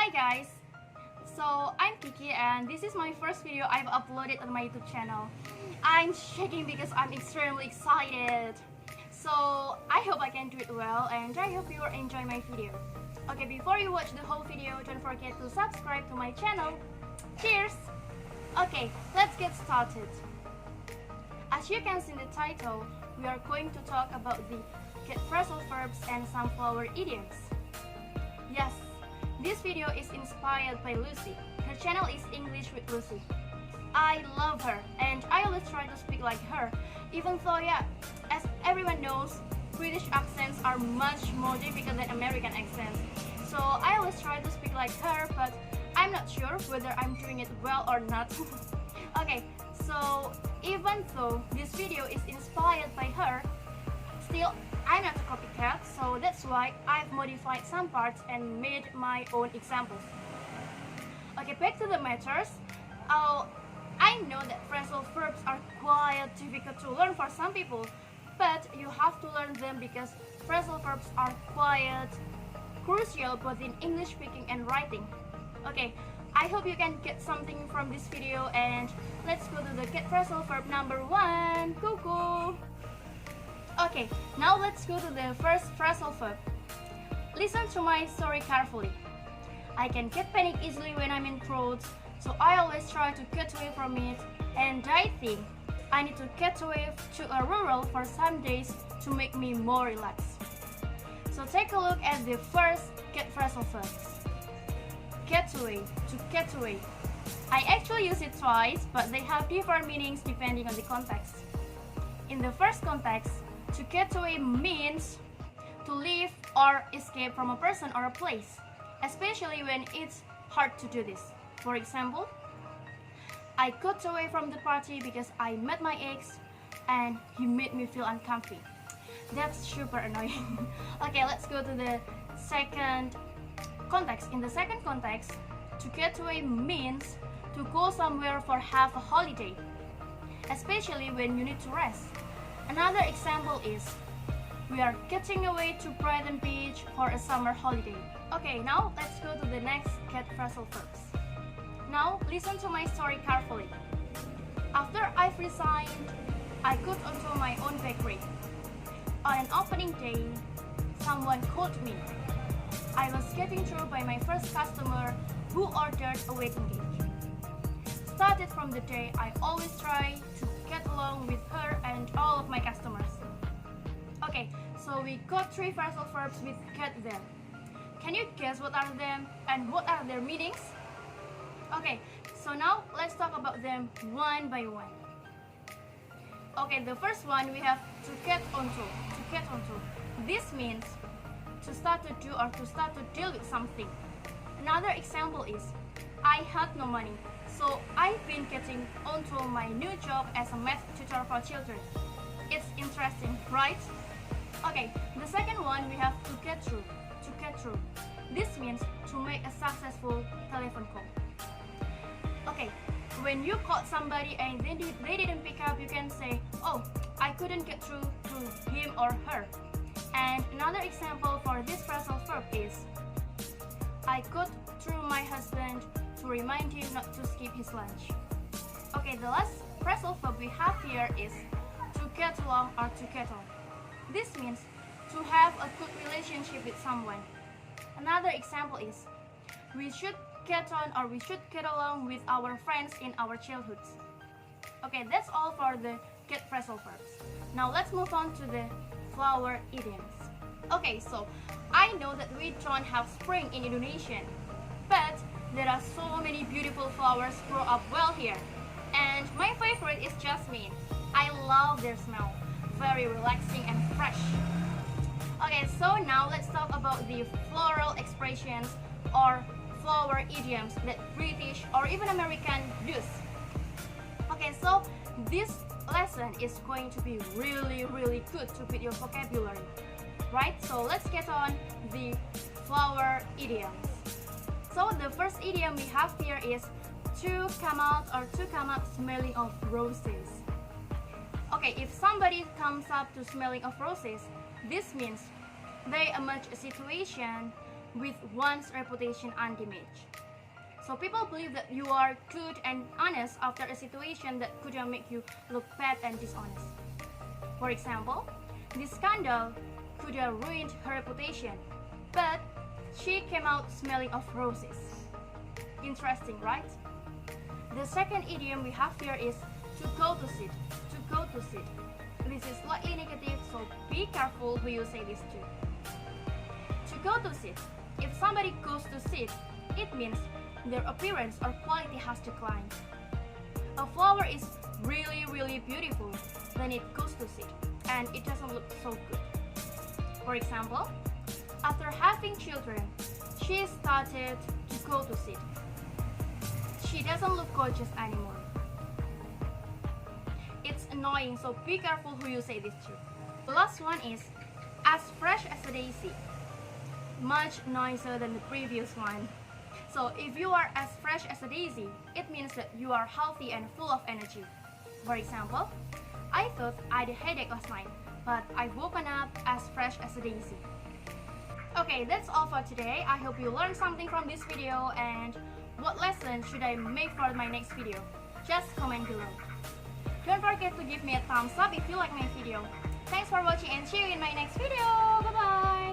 Hi guys! So I'm Kiki and this is my first video I've uploaded on my YouTube channel. I'm shaking because I'm extremely excited. So I hope I can do it well and I hope you will enjoy my video. Okay, before you watch the whole video, don't forget to subscribe to my channel. Cheers! Okay, let's get started. As you can see in the title, we are going to talk about the get phrasal verbs and some flower idioms. Yes, this video is inspired by Lucy. Her channel is English with Lucy. I love her and I always try to speak like her, even though as everyone knows, British accents are much more difficult than American accents. So I always try to speak like her, but I'm not sure whether I'm doing it well or not. Okay, so even though this video is inspired by her, still I'm not a copycat, so that's why I've modified some parts and made my own examples. Okay, back to the matters. I know that phrasal verbs are quite difficult to learn for some people, but you have to learn them because phrasal verbs are quite crucial both in English speaking and writing. Okay, I hope you can get something from this video and let's go to the get phrasal verb number 1. Go! Okay, now let's go to the first phrasal verb. Listen to my story carefully. I can get panic easily when I'm in crowds, so I always try to get away from it, and I think I need to get away to a rural for some days to make me more relaxed. So take a look at the first get phrasal verbs. Get away, to get away. I actually use it twice, but they have different meanings depending on the context. In the first context, to get away means to leave or escape from a person or a place, especially when it's hard to do this. For example, I got away from the party because I met my ex and he made me feel uncomfy. That's super annoying. Okay, let's go to the second context. In the second context, to get away means to go somewhere for half a holiday, especially when you need to rest. Another example is, we are getting away to Brighton Beach for a summer holiday. Okay, now let's go to the next get phrasal verbs. Now listen to my story carefully. After I've resigned, I got onto my own bakery. On an opening day, someone called me. I was getting through by my first customer who ordered a wedding cake. Started from the day I always try to get along with her and all of my customers. Okay, so we got 3 phrasal verbs with get there. Can you guess what are them and what are their meanings? Okay, so now let's talk about them one by one. Okay, the first one we have to get onto. To get onto. This means to start to do or to start to deal with something. Another example is, I had no money, so I've been getting onto my new job as a math tutor for children. It's interesting, right? Okay, the second one we have to get through. To get through. This means to make a successful telephone call. Okay, when you called somebody and they didn't pick up, you can say, oh, I couldn't get through to him or her. And another example for this phrasal verb is, I got through my husband to remind him not to skip his lunch. Okay, the last phrasal verb we have here is to get along or to get on. This means to have a good relationship with someone. Another example is, we should get on or we should get along with our friends in our childhoods. Okay, that's all for the get phrasal verbs. Now let's move on to the flower idioms. Okay, so I know that we don't have spring in Indonesia, but there are so many beautiful flowers grow up well here. And my favorite is jasmine. I love their smell. Very relaxing and fresh. Okay, so now let's talk about the floral expressions or flower idioms that British or even American use. Okay, so this lesson is going to be really good to build your vocabulary, right? So let's get on the flower idioms. So the first idiom we have here is to come out or to come up smelling of roses. Okay, if somebody comes up to smelling of roses, this means they emerge a situation with one's reputation undamaged. So people believe that you are good and honest after a situation that could make you look bad and dishonest. For example, this scandal could have ruined her reputation, but she came out smelling of roses. Interesting, right? The second idiom we have here is to go to seat. To go to seat. This is slightly negative, so be careful who you say this to. To go to seat. If somebody goes to seat, it means their appearance or quality has declined. A flower is really beautiful when it goes to seed and it doesn't look so good. For example, after having children, she started to go to seed. She doesn't look gorgeous anymore. It's annoying, so be careful who you say this to. The last one is as fresh as a daisy. Much nicer than the previous one. So if you are as fresh as a daisy, it means that you are healthy and full of energy. For example, I thought I had a headache last night, but I've woken up as fresh as a daisy. Okay, that's all for today. I hope you learned something from this video, and what lesson should I make for my next video? Just comment below. Don't forget to give me a thumbs up if you like my video. Thanks for watching and see you in my next video. Bye bye!